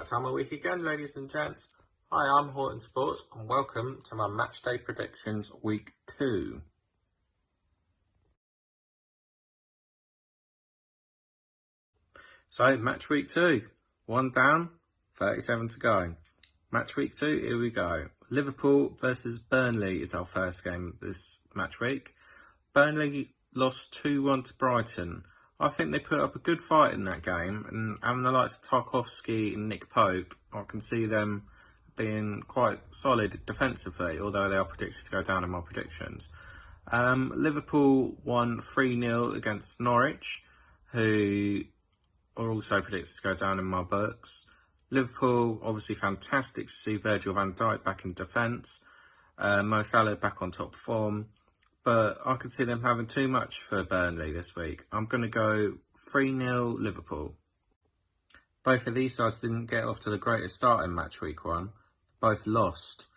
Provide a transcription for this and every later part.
time of week again, ladies and gents. Hi, I'm HortonSports and welcome to my Matchday Predictions Week 2. So, Match Week 2. 1 down, 37 to go. Match Week 2, here we go. Liverpool versus Burnley is our first game this match week. Burnley lost 2-1 to Brighton. I think they put up a good fight in that game, and having the likes of Tarkowski and Nick Pope, I can see them being quite solid defensively, although they are predicted to go down in my predictions. Liverpool won 3-0 against Norwich, who are also predicted to go down in my books. Liverpool, obviously fantastic to see Virgil van Dijk back in defence, Mo Salah back on top form. But I could see them having too much for Burnley this week. I'm going to go 3-0 Liverpool. Both of these sides didn't get off to the greatest start in match week 1. Both lost.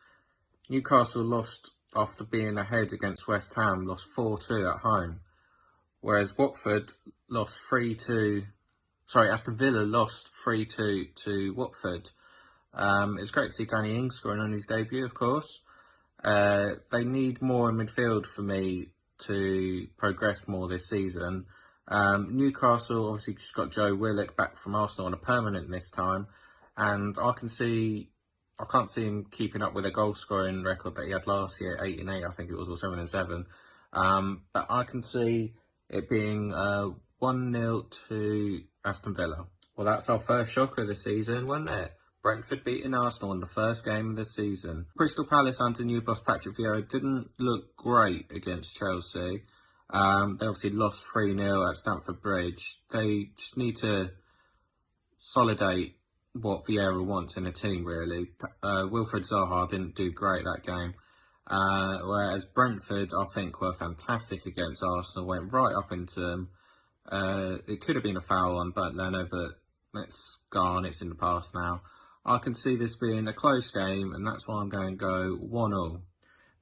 Newcastle lost after being ahead against West Ham, lost 4-2 at home. Whereas Watford lost 3-2. Aston Villa lost 3-2 to Watford. It's great to see Danny Ings scoring on his debut, of course. They need more in midfield for me to progress more this season. Newcastle obviously just got Joe Willock back from Arsenal on a permanent this time, and I can't see him keeping up with a goal scoring record that he had last year, 8 and 8, I think it was, or 7 and 7. But I can see it being 1-0 to Aston Villa. Well, that's our first shocker of the season, wasn't it? Brentford beating Arsenal in the first game of the season. Crystal Palace under new boss Patrick Vieira didn't look great against Chelsea. They obviously lost 3-0 at Stamford Bridge. They just need to consolidate what Vieira wants in a team, really. Wilfried Zaha didn't do great that game. Whereas Brentford, I think, were fantastic against Arsenal, went right up into them. It could have been a foul on Bernd Leno, but it's gone, it's in the past now. I can see this being a close game, and that's why I'm going to go 1-0.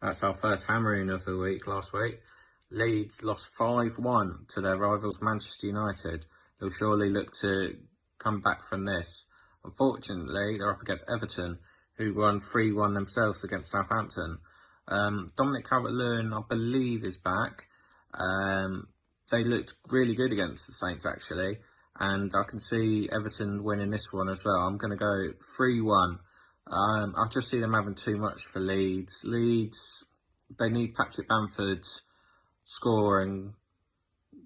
That's our first hammering of the week last week. Leeds lost 5-1 to their rivals Manchester United. They'll surely look to come back from this. Unfortunately, they're up against Everton, who won 3-1 themselves against Southampton. Dominic Calvert-Lewin, I believe, is back. They looked really good against the Saints, actually. And I can see Everton winning this one as well. I'm going to go 3-1. I just see them having too much for Leeds. Leeds, they need Patrick Bamford scoring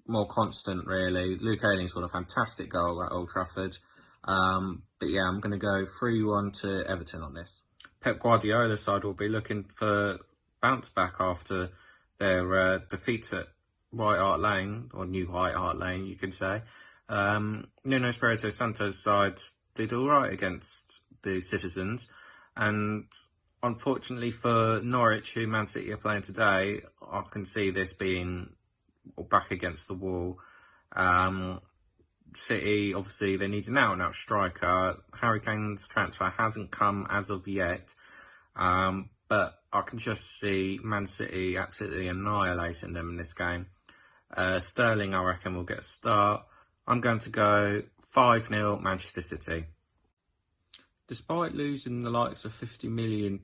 more constant, really. Luke Ayling scored a fantastic goal at Old Trafford. But yeah, I'm going to go 3-1 to Everton on this. Pep Guardiola's side will be looking for bounce back after their defeat at White Hart Lane, or New White Hart Lane, you can say. Nuno Espirito Santo's side did alright against the Citizens, and unfortunately for Norwich, who Man City are playing today, I can see this being back against the wall. City, obviously, they need an out-and-out striker. Harry Kane's transfer hasn't come as of yet, but I can just see Man City absolutely annihilating them in this game. Sterling, I reckon, will get a start. I'm going to go 5-0 Manchester City. Despite losing the likes of £50 million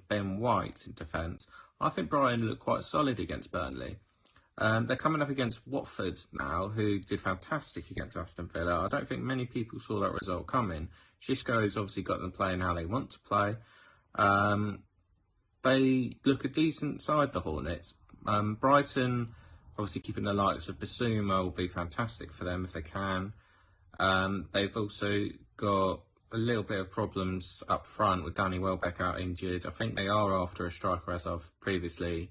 Ben White in defence, I think Brighton looked quite solid against Burnley. They're coming up against Watford now, who did fantastic against Aston Villa. I don't think many people saw that result coming. Xisco's obviously got them playing how they want to play. They look a decent side, the Hornets. Brighton, obviously keeping the likes of Bissouma will be fantastic for them if they can. They've also got a little bit of problems up front with Danny Welbeck out injured. I think they are after a striker, as I've previously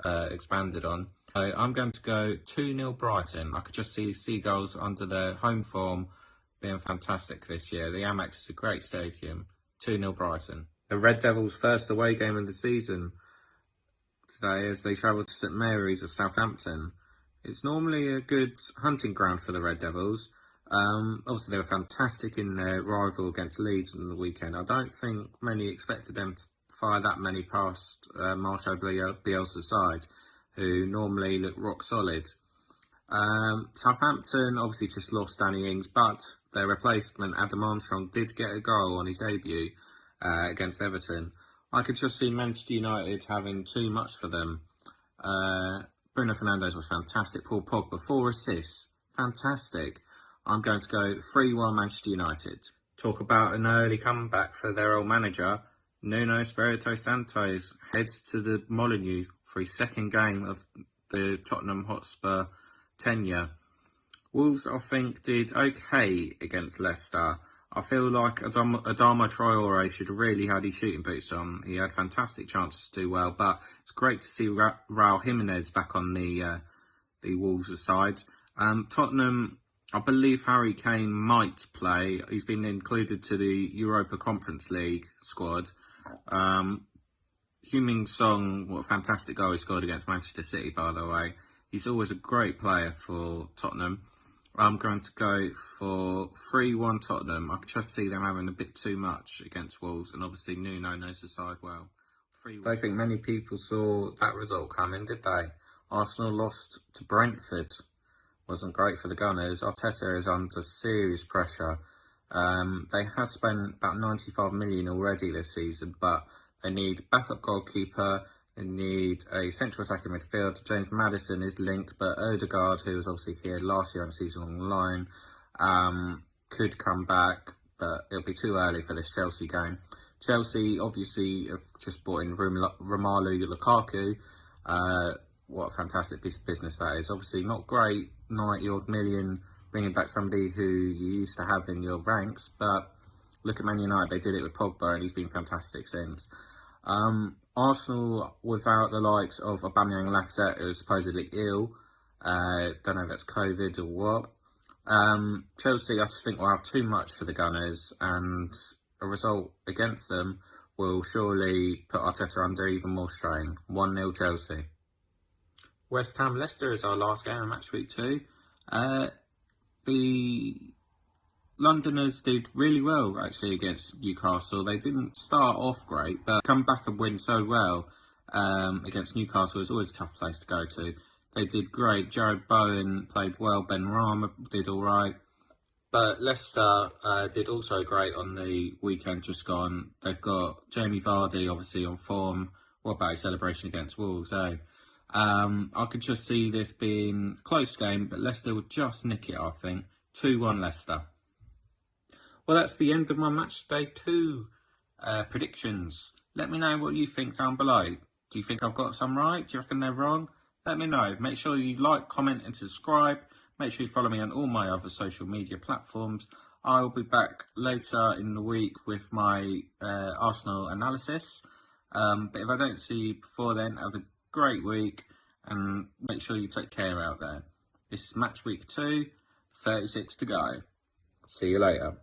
expanded on. I'm going to go 2-0 Brighton. I could just see Seagulls under their home form being fantastic this year. The Amex is a great stadium. 2-0 Brighton. The Red Devils' first away game of the season today as they travel to St Mary's of Southampton. It's normally a good hunting ground for the Red Devils. Obviously, they were fantastic in their rival against Leeds on the weekend. I don't think many expected them to fire that many past Marcelo Bielsa's side, who normally look rock solid. Southampton obviously just lost Danny Ings, but their replacement Adam Armstrong did get a goal on his debut against Everton. I could just see Manchester United having too much for them. Bruno Fernandes was fantastic. Paul Pogba, 4 assists. Fantastic. I'm going to go 3-1 Manchester United. Talk about an early comeback for their old manager. Nuno Espirito Santos heads to the Molineux for his second game of the Tottenham Hotspur tenure. Wolves, I think, did okay against Leicester. I feel like Adama Traore should have really had his shooting boots on. He had fantastic chances to do well, but it's great to see Raul Jimenez back on the Wolves' side. Tottenham, I believe Harry Kane might play. He's been included to the Europa Conference League squad. Heung-min Son, what a fantastic goal he scored against Manchester City, by the way. He's always a great player for Tottenham. I'm going to go for 3-1 Tottenham. I can just see them having a bit too much against Wolves, and obviously Nuno knows the side well. I don't think many people saw that result coming, did they? Arsenal lost to Brentford. Wasn't great for the Gunners. Arteta is under serious pressure. They have spent about 95 million already this season, but they need backup goalkeeper. They need a central attacking midfield. James Maddison is linked, but Odegaard, who was obviously here last year on season on loan, could come back, but it'll be too early for this Chelsea game. Chelsea obviously have just brought in Romelu Lukaku. What a fantastic piece of business that is. Obviously not great, 90-odd million, bringing back somebody who you used to have in your ranks, but look at Man United, they did it with Pogba and he's been fantastic since. Arsenal, without the likes of Aubameyang and Lacazette, who is supposedly ill, don't know if that's COVID or what. Chelsea, I just think, will have too much for the Gunners, and a result against them will surely put Arteta under even more strain. 1-0 Chelsea. West Ham Leicester is our last game of match week 2. The Londoners did really well actually against Newcastle. They didn't start off great, but come back and win so well against Newcastle is always a tough place to go to. They did great. Jared Bowen played well. Ben Rama did all right. But Leicester did also great on the weekend just gone. They've got Jamie Vardy obviously on form. What about his celebration against Wolves, eh? I could just see this being a close game, but Leicester would just nick it, I think. 2-1 Leicester. Well, that's the end of my match day 2 predictions. Let me know what you think down below. Do you think I've got some right? Do you reckon they're wrong? Let me know. Make sure you like, comment and subscribe. Make sure you follow me on all my other social media platforms. I will be back later in the week with my Arsenal analysis. But if I don't see you before then, have a great week and make sure you take care out there. This is match week 2, 36 to go. See you later.